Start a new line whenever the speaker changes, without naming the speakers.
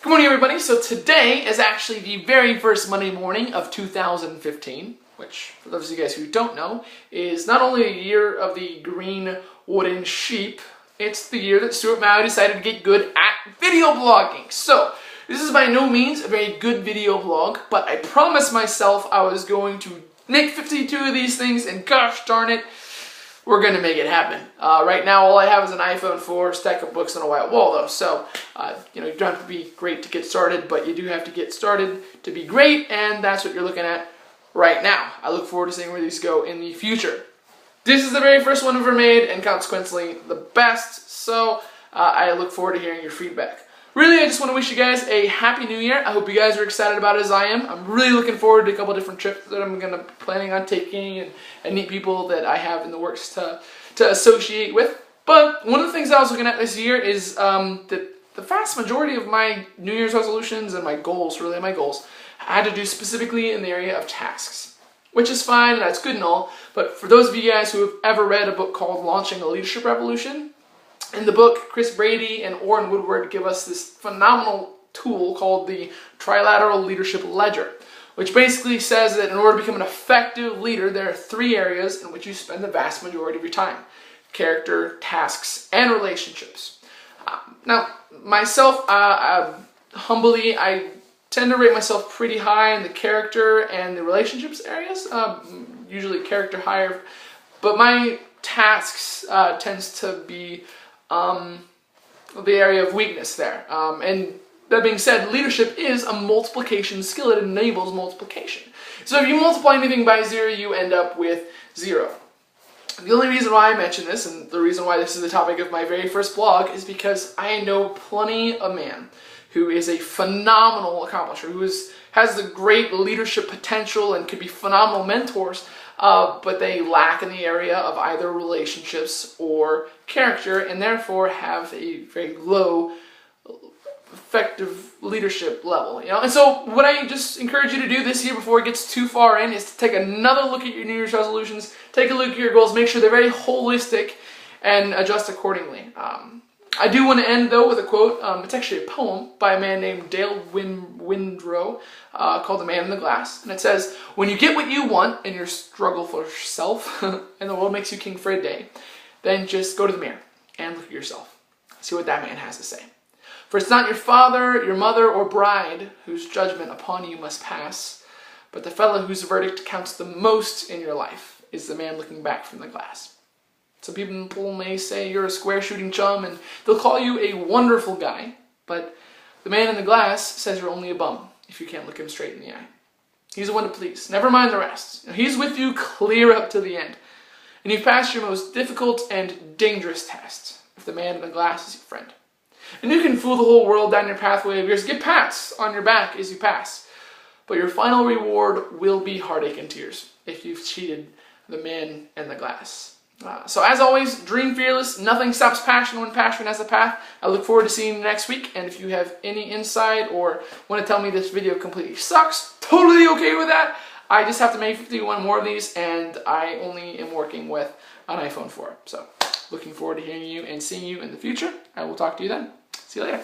Good morning, everybody. So today is actually the very first Monday morning of 2015, which, for those of you guys who don't know, is not only a year of the green wooden sheep, it's the year that Stuart Maui decided to get good at video blogging. So this is by no means a very good video blog, but I promised myself I was going to make 52 of these things, and gosh darn it, we're going to make it happen. Right now, all I have is an iPhone 4, stack of books, and a white wall, though. So, you don't have to be great to get started, but you do have to get started to be great, and that's what you're looking at right now. I look forward to seeing where these go in the future. This is the very first one ever made, and consequently, the best, so I look forward to hearing your feedback. Really, I just want to wish you guys a Happy New Year. I hope you guys are excited about it as I am. I'm really looking forward to a couple different trips that I'm planning on taking and meet people that I have in the works to associate with. But one of the things I was looking at this year is that the vast majority of my New Year's resolutions and my goals, had to do specifically in the area of tasks. Which is fine, and that's good and all, but for those of you guys who have ever read a book called Launching a Leadership Revolution, in the book, Chris Brady and Orrin Woodward give us this phenomenal tool called the Trilateral Leadership Ledger, which basically says that in order to become an effective leader, there are 3 areas in which you spend the vast majority of your time: character, tasks, and relationships. Now, myself, humbly, I tend to rate myself pretty high in the character and the relationships areas, usually character higher, but my tasks tends to be the area of weakness there. And that being said, leadership is a multiplication skill. It enables multiplication. So if you multiply anything by 0, you end up with 0. The only reason why I mention this, and the reason why this is the topic of my very first blog, is because I know plenty of man who is a phenomenal accomplisher, who has the great leadership potential and could be phenomenal mentors, but they lack in the area of either relationships or character, and therefore have a very low effective leadership level. And so what I just encourage you to do this year before it gets too far in is to take another look at your New Year's resolutions, take a look at your goals, make sure they're very holistic, and adjust accordingly. I do want to end, though, with a quote. It's actually a poem by a man named Dale Windrow called The Man in the Glass. And it says, "When you get what you want in your struggle for self, and the world makes you king for a day, then just go to the mirror and look at yourself. See what that man has to say. For it's not your father, your mother, or bride whose judgment upon you must pass, but the fellow whose verdict counts the most in your life is the man looking back from the glass." Some people may say you're a square-shooting chum, and they'll call you a wonderful guy, but the man in the glass says you're only a bum if you can't look him straight in the eye. He's the one to please. Never mind the rest. He's with you clear up to the end. And you've passed your most difficult and dangerous test if the man in the glass is your friend. And you can fool the whole world down your pathway of yours, get pats on your back as you pass, but your final reward will be heartache and tears if you've cheated the man in the glass. So as always, dream fearless. Nothing stops passion when passion has a path. I look forward to seeing you next week. And if you have any insight or want to tell me this video completely sucks, totally okay with that. I just have to make 51 more of these, and I only am working with an iPhone 4. So looking forward to hearing you and seeing you in the future. I will talk to you then. See you later.